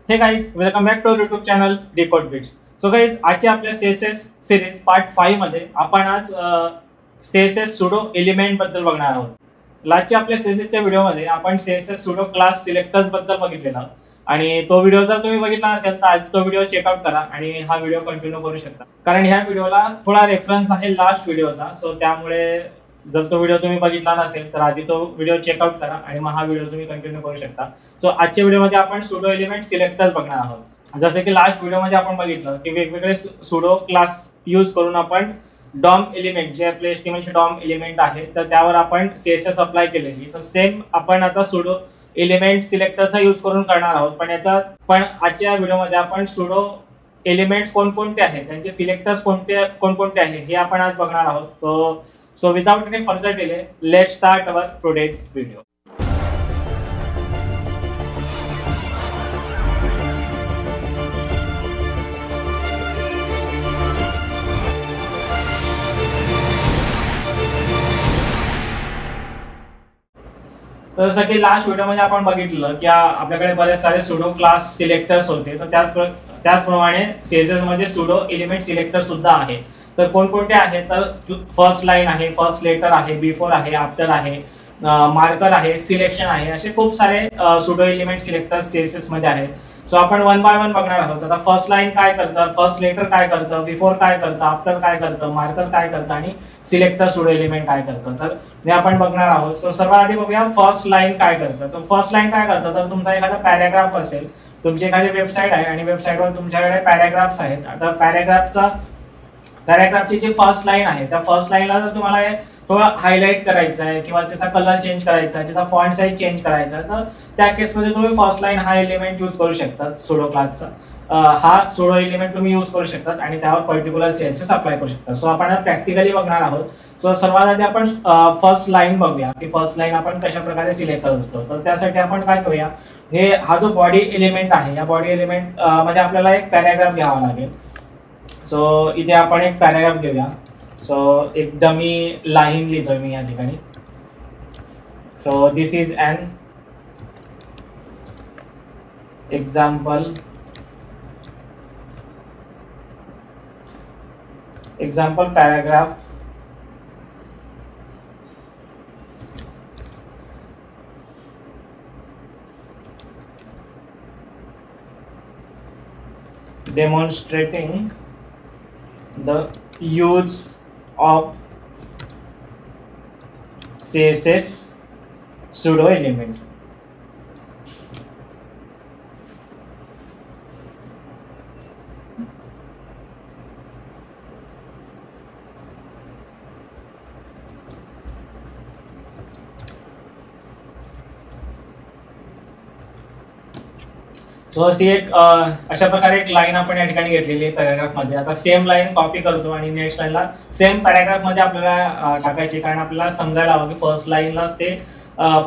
हे guys welcome back to YouTube channel decode bits. So guys आजच्या आपल्या CSS series part 5 मध्ये आपण आज सीएसएस सुडो एलिमेंट बद्दल बघणार आहोत. लास्टच्या आपल्या सीरीजच्या व्हिडिओमध्ये आपण सीएसएस सुडो क्लास सिलेक्टर्स बद्दल बघितलेला आणि तो व्हिडिओ जर तुम्ही बघितला असेल तर आज तो व्हिडिओ चेकआउट करा आणि हा व्हिडिओ कंटिन्यू करू शकता, कारण ह्या व्हिडिओला थोडा रेफरन्स आहे लास्ट व्हिडिओचा. सो त्यामुळे जर तो व्हिडिओ तुम्ही बघितला नसेल तर आधी तो व्हिडिओ चेकआउट करा आणि मग हा व्हिडिओ तुम्ही कंटिन्यू करू शकता. सो आजच्या व्हिडिओमध्ये आपण सुडो एलिमेंट सिलेक्टर्स बघणार आहोत. जसे की लास्ट व्हिडिओमध्ये आपण बघितलं की वेगवेगळे सुडो क्लास यूज करून आपण डॉम एलिमेंट जे आपले एचटीएमएल चे डॉम एलिमेंट आहे तर त्यावर आपण सीएसएस अप्लाय केलेली. सो सेम आपण आता सुडो एलिमेंट सिलेक्टरचा यूज करून करणार आहोत. पण आजच्या व्हिडिओमध्ये आपण सुडो एलिमेंट्स कोणकोणते आहेत, त्यांचे सिलेक्टर्स कोणकोणते आहेत हे आपण आज बघणार आहोत. So without any further delay, let's start our today's video. तर जसं की लास्ट व्हिडिओमध्ये आपण बघितलं की आपल्याकडे बरेच सारे सुडो क्लास सिलेक्टर्स होते, तर त्याचप्रमाणे सीएसएस मध्ये सुडो एलिमेंट सिलेक्टर सुद्धा आहे. तर कोणकोणते आहेत तर फर्स्ट लाईन आहे, फर्स्ट लेटर आहे, बिफोर आहे, आफ्टर आहे, मार्कर आहे, सिलेक्शन आहे, असे खूप सारे सुडो एलिमेंट सिलेक्टर सीएसएस मध्ये आहेत. सो आपण वन बाय वन बघणार आहोत. आता फर्स्ट लाईन काय करतं, फर्स्ट लेटर काय करतं, बिफोर काय करतं, आफ्टर काय करतं, मार्कर काय करतं आणि सिलेक्टर सुडो एलिमेंट काय करतं, तर हे आपण बघणार आहोत. सो सर्वात आधी बघूया फर्स्ट लाईन काय करतं. तर फर्स्ट लाईन काय करतं तर तुमचा एखादा पॅराग्राफ असेल, तुमची एखादी वेबसाईट आहे आणि वेबसाईटवर तुमच्याकडे पॅराग्राफ्स आहेत. आता पॅराग्राफची जी फर्स्ट लाईन आहे त्या फर्स्ट लाईनला जर तुम्हाला थोडं हायलाइट करायचं आहे किंवा त्याचा कलर चेंज करायचा आहे, त्याचा फॉन्ट साईज चेंज करायचा आहे, तर त्या केसमध्ये तुम्ही फर्स्ट लाईन हा एलिमेंट यूज करू शकता. सुडो क्लासचा हा सुडो एलिमेंट तुम्ही यूज करू शकतात आणि त्यावर पर्टिक्युलर सीएसएस अप्लाय करू शकता. सो आपण प्रॅक्टिकली बघणार आहोत. सो सर्वात आधी आपण फर्स्ट लाईन बघूया की फर्स्ट लाईन आपण कशा प्रकारे सिलेक्ट करत असतो. तर त्यासाठी आपण काय करूया, हा जो बॉडी एलिमेंट आहे या बॉडी एलिमेंट मध्ये आपल्याला एक पॅराग्राफ घ्यावा लागेल. सो इथे आपण एक पॅराग्राफ घेऊया. सो एक डमी लाईन लिहितोय मी या ठिकाणी. So this is an example paragraph demonstrating the use of CSS pseudo element. So अशी एक अशा प्रकारे एक लाईन आपण या ठिकाणी घेतलेली आहे पॅराग्राफ मध्ये. आता सेम लाईन कॉपी करतो आणि नेक्स्ट लाईनला सेम पॅराग्राफ मध्ये आपल्याला टाकायची, कारण आपल्याला समजायला हवं की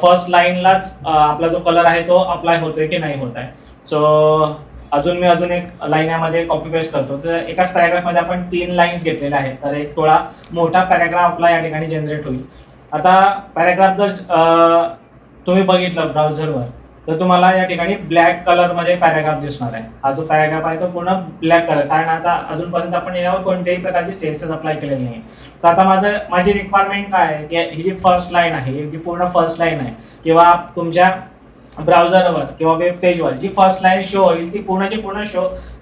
फर्स्ट लाईनलाच आपला जो कलर आहे तो अप्लाय होतोय की नाही होत आहे. सो अजून एक लाईन यामध्ये कॉपी पेस्ट करतो. तर एकाच पॅराग्राफ मध्ये आपण 3 लाईन्स घेतलेल्या आहेत, तर एक थोडा मोठा पॅराग्राफ आपला या ठिकाणी जनरेट होईल. आता पॅराग्राफ जर तुम्ही बघितलं ब्राउझरवर तर तुम्हाला या ठिकाणी ब्लॅक कलर मध्ये पॅराग्राफ दिसणार आहे. हा जो पॅराग्राफ आहे तो पूर्ण ब्लॅक कलर, कारण आता अजूनपर्यंत आपण यावर कोणत्याही प्रकारची सीएसएस अप्लाय केलेली नाही. तर आता माझी रिक्वायरमेंट काय आहे की ही जी फर्स्ट लाईन आहे, जी पूर्ण फर्स्ट लाईन आहे किंवा तुमच्या ब्राउझरवर किंवा वेब पेजवर जी फर्स्ट लाईन शो होईल ती पूर्णची पूर्ण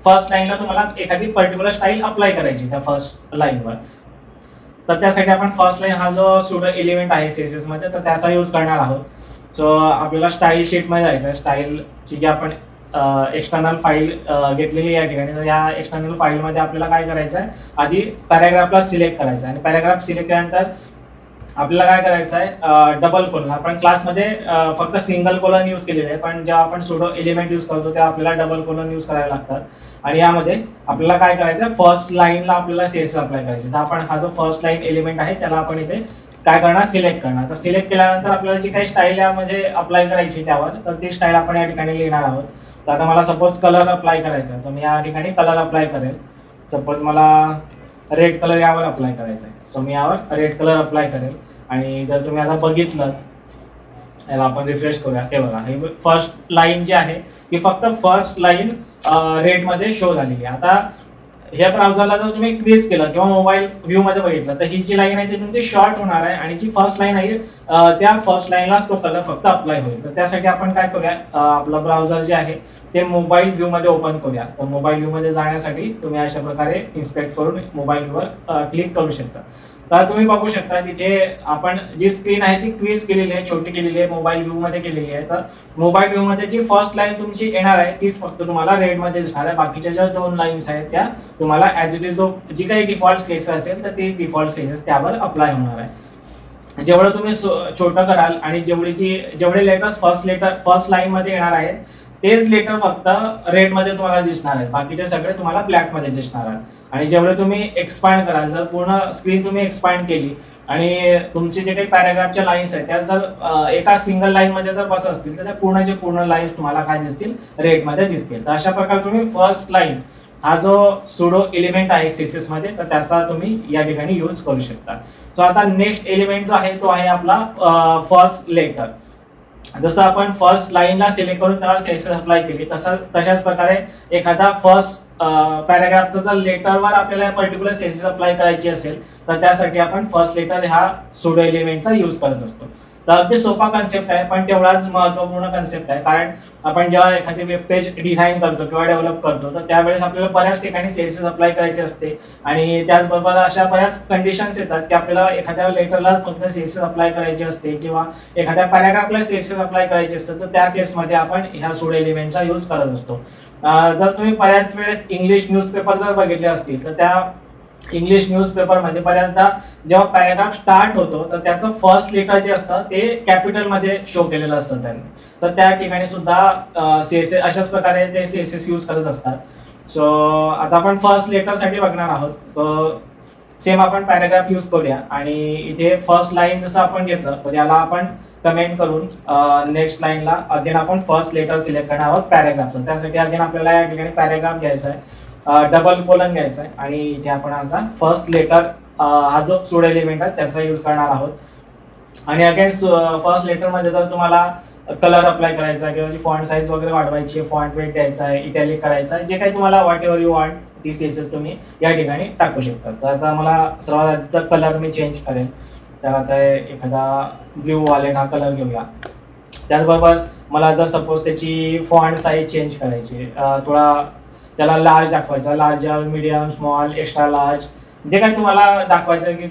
फर्स्ट लाईनला तुम्हाला एखादी पर्टिक्युलर स्टाईल अप्लाय करायची त्या फर्स्ट लाईनवर. तर त्यासाठी आपण फर्स्ट लाईन हा जो सुडो एलिमेंट आहे सीएसएस मध्ये तर त्याचा यूज करणार आहोत. सो आपल्याला स्टाईल शीट मध्ये जायचं आहे. स्टाईलची जी आपण एक्सटर्नल फाईल घेतलेली या ठिकाणी, तर या एक्सटर्नल फाईल मध्ये आपल्याला काय करायचं आहे, आधी पॅराग्राफला सिलेक्ट करायचं आहे आणि पॅराग्राफ सिलेक्ट केल्यानंतर आपल्याला काय करायचं आहे, डबल कोलन. आपण क्लासमध्ये फक्त सिंगल कोलन यूज केलेले आहे, पण जेव्हा आपण सुडो एलिमेंट यूज करतो तेव्हा आपल्याला डबल कोलन यूज करावे लागतात. आणि यामध्ये आपल्याला काय करायचं आहे, फर्स्ट लाईनला आपल्याला सीएसएस अप्लाय करायचे. तर आपण हा जो फर्स्ट लाईन एलिमेंट आहे त्याला आपण इथे काय करणार, सिलेक्ट करणार. तर सिलेक्ट केल्यानंतर आपल्याला जी काही स्टाईल यामध्ये अप्लाय करायची त्यावर, तर ती स्टाईल आपण या ठिकाणी लिहिणार आहोत. तर आता मला सपोज कलर अप्लाय करायचा आहे, तर मी या ठिकाणी कलर अप्लाय करेल. सपोज मला रेड कलर यावर अप्लाय करायचा आहे, सो मी यावर रेड कलर अप्लाय करेल. आणि जर तुम्ही आता बघितलं याला आपण रिफ्रेश करूया. हे बघा, हे फर्स्ट लाईन जी आहे ती फक्त फर्स्ट लाईन रेड मध्ये शो झालेली आहे. आता ह्या ब्राउझरला जर तुम्ही क्लिक केलं किंवा मोबाईल व्ह्यू मध्ये बघितलं तर ही जी लाईन आहे ती तुमची शॉर्ट होणार आहे आणि जी फर्स्ट लाईन आहे त्या फर्स्ट लाईनलाच तो कलर फक्त अप्लाय होईल. तर त्यासाठी आपण काय करूया, आपलं ब्राउझर जे आहे ते मोबाईल व्ह्यू मध्ये ओपन करूया. तर मोबाईल व्ह्यू मध्ये जाण्यासाठी तुम्ही अशा प्रकारे इन्स्पेक्ट करून मोबाईल व्ह्यू वर क्लिक करू शकता. तर तुम्ही बघू शकता तिथे आपण जी स्क्रीन आहे ती क्विज केलेली आहे, छोटी केलेली आहे, मोबाईल व्ह्यू मध्ये केलेली आहे. तर मोबाईल व्ह्यू मध्ये जी फर्स्ट लाईन तुमची येणार आहे तीच फक्त तुम्हाला रेड मध्ये दिसणार आहे. बाकीच्या ज्या 2 लाईन्स आहेत त्या तुम्हाला ऍज इट इज जी काही डिफॉल्ट स्पेस असेल तर ती डिफॉल्ट स्पेसेस त्यावर अप्लाय होणार आहे. जेवढं तुम्ही छोटं कराल आणि जेवढे लेटर्स फर्स्ट लाईन मध्ये येणार आहेत तेच लेटर फक्त रेड मध्ये तुम्हाला दिसणार आहेत, बाकीचे सगळे तुम्हाला ब्लॅक मध्ये दिसणार आहेत. आणि जेवढे तुम्ही एक्सपांड कराल, जर पूर्ण स्क्रीन तुम्ही एक्सपांड केली आणि तुमचे जे काही पॅराग्राफच्या लाईन्स आहेत त्या जर एका सिंगल लाईन मध्ये जर बसत असतील तर त्या पूर्ण लाईन्स तुम्हाला काय दिसतील, रेड मध्ये दिसतील. तर अशा प्रकारे तुम्ही फर्स्ट लाईन हा जो सुडो एलिमेंट आहे सीएसएस मध्ये तर त्याचा तुम्ही या ठिकाणी यूज करू शकता. सो आता नेक्स्ट एलिमेंट जो आहे तो आहे आपला फर्स्ट लेटर. जसं आपण फर्स्ट लाईनला सिलेक्ट करून त्याला सीएसएस अप्लाय केली तशाच प्रकारे एखादा फर्स्ट पॅराग्राफचा जर लेटरवर आपल्याला पर्टिक्युलर सीएसएस अप्लाय करायची असेल तर त्यासाठी आपण फर्स्ट लेटर हा सुडो एलिमेंटचा यूज करत असतो. तर अगदी सोपा कन्सेप्ट आहे पण तेवढाच महत्वपूर्ण कन्सेप्ट आहे, कारण आपण जेव्हा एखादी वेब पेज डिझाईन करतो किंवा डेव्हलप करतो तर त्यावेळेस आपल्याला बऱ्याच ठिकाणी सीएसएस अप्लाय करायचे असते आणि त्याचबरोबर अशा बऱ्याच कंडिशन्स येतात की आपल्याला एखाद्या लेटरला फक्त सीएसएस अप्लाय करायची असते किंवा एखाद्या पॅराग्राफला सीएसएस अप्लाय करायची असते. तर त्या केसमध्ये आपण ह्या सुडो एलिमेंटचा यूज करत असतो. जर तुम्ही बऱ्याच वेळेस इंग्लिश न्यूजपेपर जर बघितले असतील तर त्या इंग्लिश न्यूजपेपर मध्ये बऱ्याचदा जेव्हा पॅराग्राफ स्टार्ट होतो तर त्याचं फर्स्ट लेटर जे असतं ते कॅपिटल मध्ये शो केलेलं असतं त्यांनी. तर त्या ठिकाणी सुद्धा सीएसएस अशाच प्रकारे ते सीएसएस यूज करत असतात. सो आता आपण फर्स्ट लेटर साठी बघणार आहोत. सो सेम आपण पॅराग्राफ यूज करूया आणि इथे फर्स्ट लाईन जसं आपण घेतलं तर याला आपण कमेंट करून नेक्स्ट लाईनला अगेन आपण फर्स्ट लेटर सिलेक्ट करणार आहोत पॅराग्राफचं. त्यासाठी अगेन आपल्याला या ठिकाणी पॅराग्राफ घ्यायचा आहे, डबल कोलन घ्यायचा आहे आणि इथे आपण आता फर्स्ट लेटर हा जो सुडो एलिमेंट आहे त्याचा यूज करणार आहोत. आणि अगेन फर्स्ट लेटर मध्ये जर तुम्हाला कलर अप्लाय करायचा आहे किंवा फॉन्ट साईज वगैरे वाढवायची आहे, फॉन्ट वेट द्यायचा आहे, इटॅलिक करायचा आहे, जे काही तुम्हाला व्हॉट एव्हर यू वॉन्ट ती सीएसएस तुम्ही या ठिकाणी टाकू शकता. तर आता मला सर्वात आधी कलर मी चेंज करेन. तर आता एखादा ब्ल्यू वॉलेट हा कलर घेऊया. त्याचबरोबर मला जर सपोज त्याची फॉन्ट साईज चेंज करायची, थोडा त्याला लार्ज दाखवायचा, larger, medium, small, extra large, जे काही तुम्हाला दाखवायचं की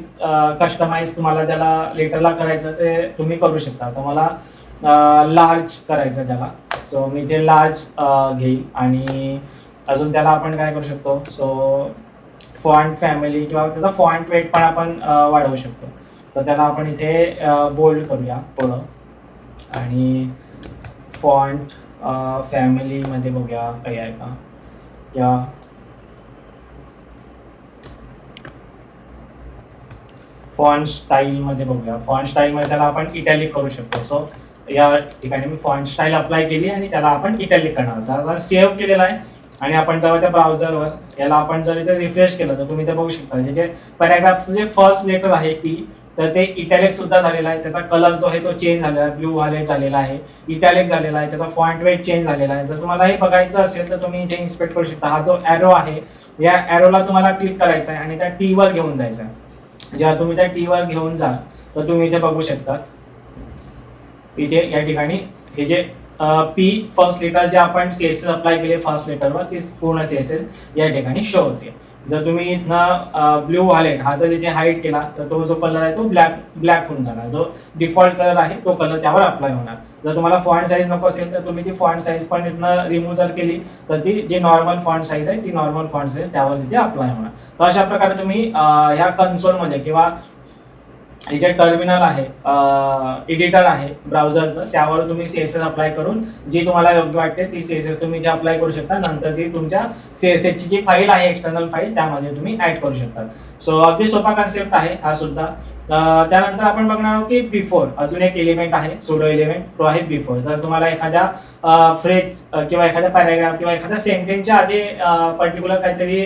कस्टमाइज तुम्हाला त्याला लेटरला करायचं ते तुम्ही करू शकता. तर मला लार्ज करायचं त्याला. सो मी ते लार्ज घेईल आणि अजून त्याला आपण काय करू शकतो, सो फॉन्ट फॅमिली किंवा त्याचा फॉन्ट वेट पण आपण वाढवू शकतो. तर त्याला आपण इथे बोल्ड करूया थोडं आणि फॉन्ट फॅमिलीमध्ये बघूया काही आहे का, किंवा फॉन्ट स्टाईल मध्ये बघूया. फॉन्ट स्टाईल मध्ये त्याला आपण इटॅलिक करू शकतो. सो या ठिकाणी मी फॉन्ट स्टाईल अप्लाय केली आणि त्याला आपण इटॅलिक करणार आहोत. आता सेव्ह केलेला आहे आणि आपण जेव्हा त्या ब्राउझरवर याला आपण जर इथे रिफ्रेश केलं तर तुम्ही ते बघू शकता जे पॅराग्राफचं जे फर्स्ट लेटर आहे टी तर ते इटॅलिक सुद्धा झालेला आहे. त्याचा कलर जो आहे तो चेंज झालेला आहे, ब्ल्यू व्हायलेट झालेला आहे, इटॅलिक झालेला आहे, त्याचा फॉन्ट वेट चेंज झालेला आहे. जर तुम्हाला हे बघायचं असेल तर तुम्ही इथे इन्स्पेक्ट करू शकता. हा जो ॲरो आहे या ॲरोला तुम्हाला क्लिक करायचा आहे आणि त्या टी वर घेऊन जायचं आहे. जेव्हा तुम्ही त्या टी वर घेऊन जा तर तुम्ही इथे बघू शकता इथे या ठिकाणी हे जे पी फर्स्ट लेटर जे आपण सीएसएस अप्लाय केले फर्स्ट लेटरवर ती पूर्ण सीएसएस या ठिकाणी शो होते. जर तुम्ही इथनं ब्ल्यू व्हायलेट हा जर इथे हाईड केला तर तो जो कलर आहे तो ब्लॅक होऊन जाणार. जो डिफॉल्ट कलर आहे तो कलर त्यावर अप्लाय होणार. जर तुम्हाला फॉन्ट साईज नको असेल तर तुम्ही ती फॉन्ट साईज पण इथनं रिमूव्ह जर केली तर ती जी नॉर्मल फॉन्ट साईज आहे ती नॉर्मल फॉन्ट साईज त्यावर तिथे अप्लाय होणार. तर अशा प्रकारे तुम्ही ह्या कन्सोलमध्ये किंवा हे जे टर्मिनल आहे एडिटर आहे ब्राउझरचं त्यावर तुम्ही सीएसएस अप्लाय करून जी तुम्हाला योग्य वाटते ती सीएसएस तुम्ही इथे अप्लाय करू शकता. नंतर ती तुमच्या सीएसएस ची जी फाईल आहे एक्सटर्नल फाईल त्यामध्ये तुम्ही ऍड करू शकता. सो अगदी सोपा कन्सेप्ट आहे हा सुद्धा. त्यानंतर आपण बघणार आहोत की बिफोर अजून एक एलिमेंट आहे सुडो एलिमेंट, तो आहे बिफोर. जर तुम्हाला एखाद्या फ्रेज किंवा एखाद्या पॅराग्राफ किंवा एखाद्या सेंटेन्सच्या आधी पर्टिक्युलर काहीतरी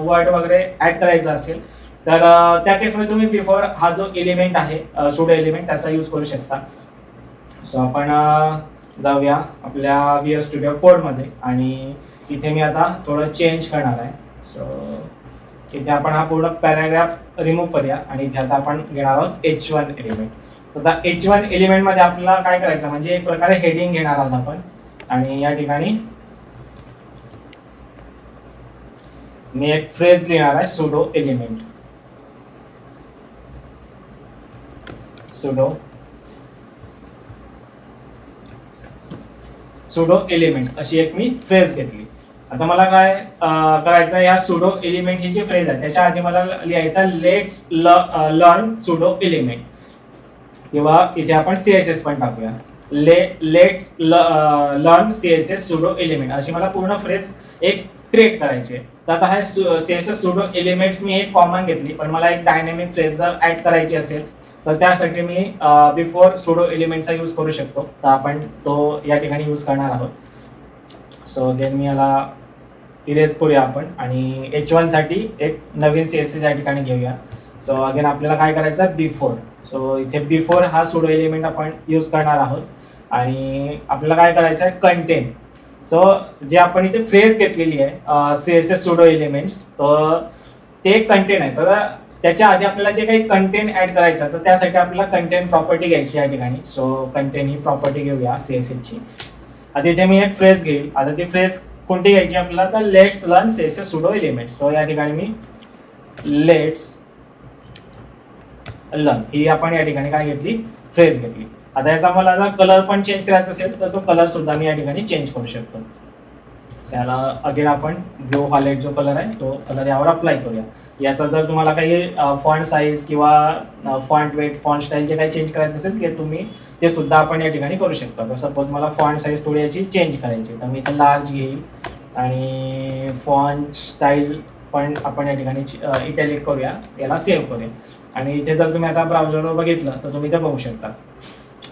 वर्ड वगैरे ऍड करायचं असेल तर त्या केसमध्ये तुम्ही बिफोर हा जो एलिमेंट आहे सुडो एलिमेंट त्याचा यूज करू शकता. सो आपण जाऊया आपल्या VS स्टुडिओ कोडमध्ये आणि इथे मी आता थोडं चेंज करणार आहे. सो इथे आपण हा पूर्ण पॅराग्राफ रिमूव्ह करूया आणि इथे आता आपण घेणार आहोत H1 एलिमेंट. तर आता H1 एलिमेंटमध्ये आपल्याला काय करायचं म्हणजे एक प्रकारे हेडिंग घेणार आहोत आपण आणि या ठिकाणी मी एक फ्रेज लिहिणार आहे सुडो एलिमेंट. सुडो एलिमेंट्स अशी एक मी फ्रेज घेतली. आता मला काय करायचं या सुडो एलिमेंट ही जी फ्रेज आहे त्याच्या आधी मला लिहायचा लेट्स लर्न सुडो एलिमेंट किंवा इथे आपण CSS पण टाकूया. Let's learn CSS pseudo element अशी मला पूर्ण फ्रेज एक क्रिएट करायची आहे. तर आता हा CSS सुडो एलिमेंट्स मी एक कॉमन घेतली पण मला एक डायनॅमिक फ्रेज जर ऍड करायची असेल तर त्यासाठी मी बिफोर सुडो एलिमेंटचा यूज करू शकतो. तर आपण तो या ठिकाणी यूज करणार आहोत. सो अगेन मी याला इरेज करूया आपण आणि H1 साठी एक नवीन CSS या ठिकाणी घेऊया. सो अगेन आपल्याला काय करायचं बिफोर. सो इथे बिफोर हा सुडो एलिमेंट आपण यूज करणार आहोत आणि आपल्याला काय करायचं आहे कंटेन. सो जे आपण इथे फ्रेज घेतलेली आहे CSS सुडो एलिमेंट्स तर ते कंटेन आहे. तर त्याच्या आधी आपल्याला जे काही कंटेन ऍड करायचं तर त्यासाठी आपल्याला कंटेन प्रॉपर्टी घ्यायची या ठिकाणी. सो कंटेन ही प्रॉपर्टी घेऊया CSS ची. आता इथे मी एक फ्रेज घेईल. आता ती फ्रेज कोणती घ्यायची आपल्याला तर let's learn CSS pseudo element. So या ठिकाणी मी लेट्स लर्न ही आपण या ठिकाणी काय घेतली फ्रेज घेतली. आता याचा मला जर कलर पण चेंज करायचा असेल तर तो कलर सुद्धा मी या ठिकाणी चेंज करू शकतो. याला अगेन आपण ब्लू व्हायलेट जो कलर आहे तो कलर यावर अप्लाय करूया. याचा जर तुम्हाला काही फॉन्ट साईज किंवा फॉन्ट वेट फॉन्ट स्टाईल जे काही चेंज करायचं असेल की तुम्ही ते सुद्धा आपण या ठिकाणी करू शकतो. तर सपोज मला फॉन्ट साईज थोडी याची चेंज करायची तर मी इथे लार्ज घेईल आणि फॉन्ट स्टाईल पण आपण या ठिकाणी इटॅलिक करूया. याला सेव्ह करूया आणि इथे जर तुम्ही आता ब्राउझरवर बघितलं तर तुम्ही इथे बघू शकता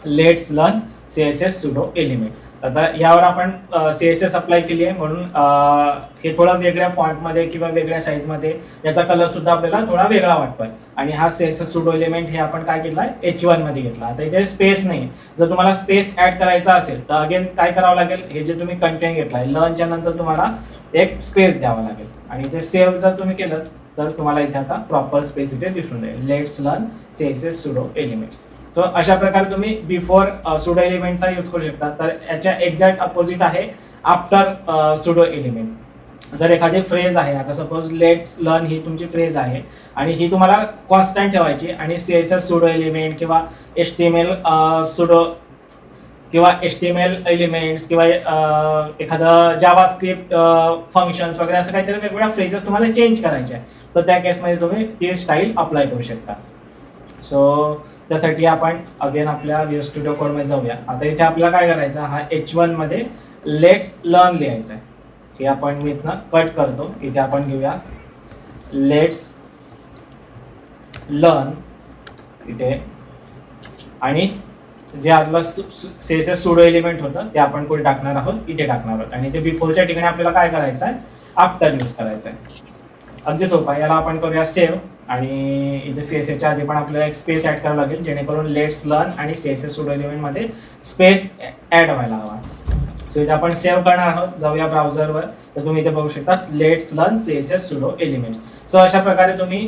let's learn CSS pseudo element. आता यावर आपण CSS अप्लाय केली आहे म्हणून हे थोडा वेगळ्या फॉन्टमध्ये किंवा वेगळ्या साईजमध्ये याचा कलर सुद्धा आपल्याला थोडा वेगळा वाटतोय आणि हा CSS सुडो एलिमेंट हे आपण काय केला आहे H1 मध्ये घेतला. आता इथे स्पेस नाही. जर तुम्हाला स्पेस ऍड करायचा असेल तर अगेन काय करावं लागेल हे जे तुम्ही कंटेंट घेतलाय लर्नच्या नंतर तुम्हाला एक स्पेस द्यावा लागेल आणि ते सेव्ह जर तुम्ही केलं तर तुम्हाला इथे आता प्रॉपर स्पेस इथे दिसून येईल let's learn CSS pseudo element. So अशा प्रकारे तुम्ही बिफोर सुडो एलिमेंटचा यूज करू शकता. तर याच्या एक्झॅक्ट अपोजिट आहे आफ्टर सुडो एलिमेंट. जर एखादी फ्रेज आहे आता सपोज लेट्स लर्न ही तुमची फ्रेज आहे आणि ही तुम्हाला कॉन्स्टंट ठेवायची आणि CSS सुडो एलिमेंट किंवा HTML सुडो किंवा HTML एलिमेंट्स किंवा एखादं जावास्क्रिप्ट फंक्शन्स वगैरे असं काहीतरी वेगवेगळ्या फ्रेजेस तुम्हाला चेंज करायचे आहे तर त्या केसमध्ये तुम्ही ती स्टाईल अप्लाय करू शकता. सो त्यासाठी आपण अगेन आपल्या VS स्टुडिओ कोडमध्ये जाऊया. आता इथे आपल्याला काय करायचं हा H1 मध्ये लेट्स लर्न लिहायचं आहे. हे आपण मी इथनं कट करतो. इथे आपण घेऊया लेट्स लर्न इथे आणि जे आपलं CSS सुडो एलिमेंट होतं ते आपण कुठे टाकणार आहोत इथे टाकणार आहोत आणि इथे बिफोरच्या ठिकाणी आपल्याला काय करायचं आहे आफ्टर यूज करायचं आहे. अगदी सोपा. याला आपण करूया सेव्ह आणि इथे CSSच्या आधी पण आपल्याला एक स्पेस ऍड करावं लागेल जेणेकरून लेट्स लर्न आणि CSS सुडो एलिमेंट मध्ये स्पेस ऍड व्हायला हवा. सो इथे आपण सेव्ह करणार आहोत. जाऊया ब्राउझरवर तर तुम्ही इथे बघू शकता let's learn CSS pseudo element. So अशा प्रकारे तुम्ही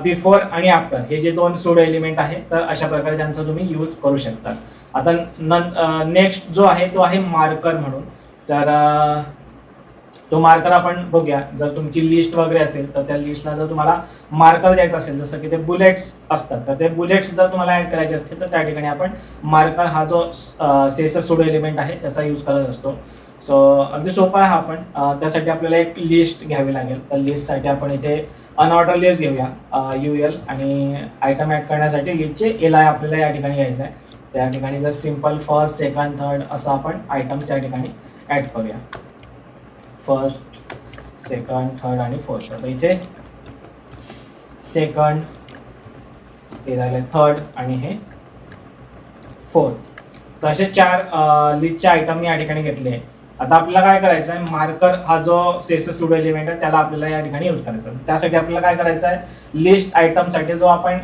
बिफोर आणि आफ्टर हे जे दोन सुडो एलिमेंट आहेत तर अशा प्रकारे त्यांचा तुम्ही यूज करू शकता. आता नेक्स्ट जो आहे तो आहे मार्कर म्हणून. तर तो मार्कर आपण बघूया. जर तुमची लिस्ट वगैरे असेल तर त्या लिस्टला जर तुम्हाला मार्कर द्यायचं असेल जसं की ते बुलेट्स असतात तर ते बुलेट्स जर तुम्हाला ऍड करायचे असतील तर त्या ठिकाणी आपण मार्कर हा जो CSS सुडो एलिमेंट आहे त्याचा यूज करत असतो. सो अगदी सोपा आहे हा पण. त्यासाठी आपल्याला एक लिस्ट घ्यावी लागेल. तर लिस्टसाठी आपण इथे अनऑर्डर लिस्ट घेऊया UL आणि आयटम ऍड करण्यासाठी लिस्टचे LI आपल्याला या ठिकाणी घ्यायचं आहे. त्या ठिकाणी जर सिम्पल फर्स्ट सेकंड थर्ड असं आपण आयटम्स या ठिकाणी ऍड करूया. फर्स्ट सेकंड थर्ड आणि फोर्थ. आता इथे सेकंड हे झाले थर्ड आणि हे फोर्थ. तर असे 4 लिस्टचे आयटम मी या ठिकाणी घेतले आता आपल्याला काय करायचं आहे, मार्कर हा जो CSS सुडो एलिमेंट आहे त्याला आपल्याला या ठिकाणी यूज करायचा आहे. त्यासाठी आपल्याला काय करायचं आहे, लिस्ट आयटम साठी जो आपण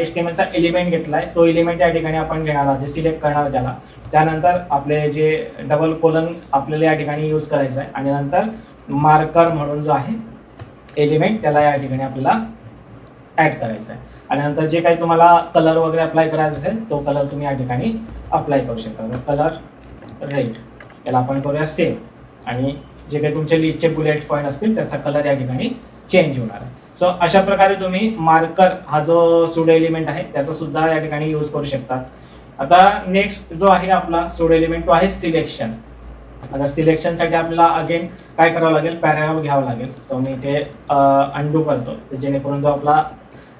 HTML चा एलिमेंट घेतलाय तो एलिमेंट या ठिकाणी आपण घेणार आहोत, सिलेक्ट करणार त्याला. त्यानंतर आपले जे डबल कोलन आपल्याला या ठिकाणी यूज करायचं आहे आणि नंतर मार्कर म्हणून जो आहे एलिमेंट त्याला या ठिकाणी आपल्याला ऍड करायचा आहे. आणि नंतर जे काही तुम्हाला कलर वगैरे अप्लाय करायचा असेल तो कलर तुम्ही या ठिकाणी अप्लाय करू शकता. कलर रेड याला आपण करूया सेव्ह आणि जे काही तुमचे लिस्टचे बुलेट पॉईंट असतील त्याचा कलर या ठिकाणी चेंज होणार आहे. सो अशा प्रकारे तुम्ही मार्कर हा जो सुडो एलिमेंट आहे त्याचा सुद्धा या ठिकाणी यूज करू शकतात. आता नेक्स्ट जो आहे आपला सुडो एलिमेंट तो आहे सिलेक्शन. आता सिलेक्शन साठी आपल्याला अगेन काय करावं लागेल, पॅराग्राफ घ्यावा लागेल. सो मी इथे अंडू करतो जेणेकरून जो आपला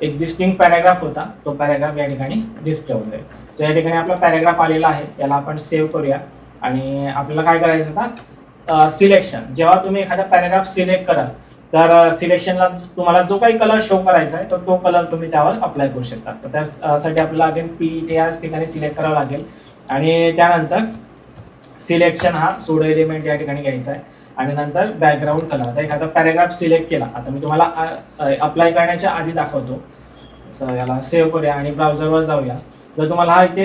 एक्झिस्टिंग पॅराग्राफ होता तो पॅराग्राफ या ठिकाणी डिस्प्ले होत आहे. सो या ठिकाणी आपला पॅराग्राफ आलेला आहे, याला आपण सेव्ह करूया. आणि आपल्याला काय करायचं आता, सिलेक्शन. जेव्हा तुम्ही एखादा पॅराग्राफ सिलेक्ट कराल तर सिलेक्शनला तुम्हाला जो काही कलर शो करायचा आहे तो कलर तुम्ही त्यावर अप्लाय करू शकता. तर त्यासाठी आपल्याला अगेन पी इथे याच ठिकाणी सिलेक्ट करावं लागेल आणि त्यानंतर सिलेक्शन हा सुडो एलिमेंट या ठिकाणी घ्यायचा आहे आणि नंतर बॅकग्राऊंड कलर. आता एखादा पॅराग्राफ सिलेक्ट केला, आता मी तुम्हाला अप्लाय करण्याच्या आधी दाखवतो. सो याला सेव्ह करूया आणि ब्राउझरवर जाऊया. जर तुम्हाला हा इथे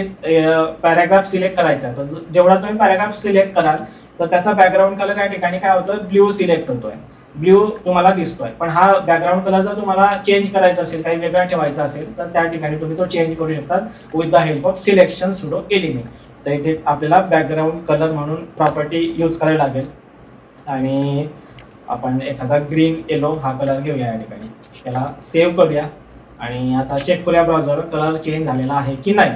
पॅराग्राफ सिलेक्ट करायचा आहे तर जेवढा तुम्ही पॅराग्राफ सिलेक्ट कराल तर त्याचा बॅकग्राऊंड कलर या ठिकाणी काय होतोय, ब्ल्यू सिलेक्ट होतोय, ब्ल्यू तुम्हाला दिसतोय. पण हा बॅकग्राऊंड कलर जर तुम्हाला चेंज करायचा असेल, काही वेगळा ठेवायचा असेल तर त्या ठिकाणी तुम्ही तो चेंज करू शकतात with the help of selection pseudo element. तर इथे आपल्याला बॅकग्राऊंड कलर म्हणून प्रॉपर्टी यूज करायला लागेल आणि आपण एखादा ग्रीन येलो हा कलर घेऊया या ठिकाणी. याला सेव्ह करूया आणि आता चेक करूया ब्राउझरवर कलर चेंज झालेला आहे की नाही.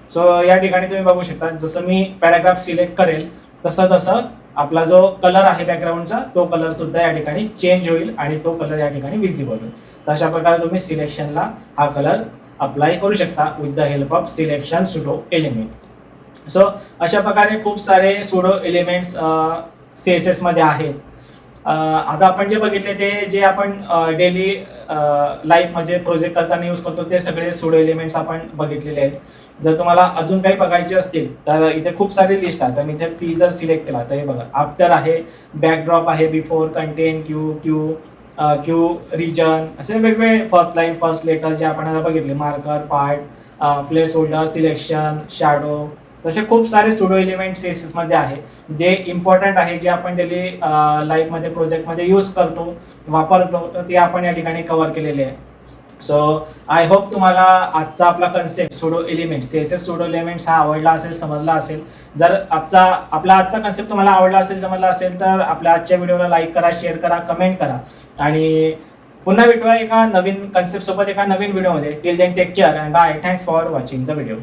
सो या ठिकाणी तुम्ही बघू शकता जसं मी पॅराग्राफ सिलेक्ट करेल तसं आपला जो कलर आहे बॅकग्राऊंडचा तो कलर सुद्धा या ठिकाणी चेंज होईल आणि तो कलर या ठिकाणी विजिबल होईल. तर अशा प्रकारे तुम्ही सिलेक्शनला हा कलर अप्लाय करू शकता with the help of selection pseudo element. So अशा प्रकारे खूप सारे सुडो एलिमेंट्स CSS मध्ये आहेत. आता आपण जे बघितले ते जे आपण डेली लाईफ मध्ये प्रोजेक्ट करताना यूज करतो ते सगळे सुडो एलिमेंट्स आपण बघितलेले आहेत. जर तुम्हाला अजून काही बघायचे असतील तर इथे खूप सारे लिस्ट आहे. तर मी इथे पी जर सिलेक्ट केला तर हे बघा, आफ्टर आहे, बॅकड्रॉप आहे, बिफोर, कंटेन, क्यू रिजन, असे वेगवेगळे फर्स्ट लाईन फर्स्ट लेटर जे आपण आता बघितले, marker, part, place holder, selection, shadow, तसे खूप सारे सुडो एलिमेंट CSS मध्ये आहे जे इम्पॉर्टंट आहे, जे आपण डेली लाईफ मध्ये प्रोजेक्ट मध्ये यूज करतो, वापरतो. तर ते आपण या ठिकाणी कव्हर केलेले आहे. सो आय होप तुम्हाला आजचा आपला concept pseudo elements CSS pseudo elements हा आवडला असेल, समजला असेल. जर आपला आजचा कन्सेप्ट तुम्हाला आवडला असेल, समजला असेल तर आपल्या आजच्या व्हिडिओला लाईक करा, शेअर करा, कमेंट करा आणि पुन्हा भेटूया एका नवीन कन्सेप्ट सोबत एका नवीन व्हिडिओमध्ये. Till then take care and bye. Thanks for watching the video.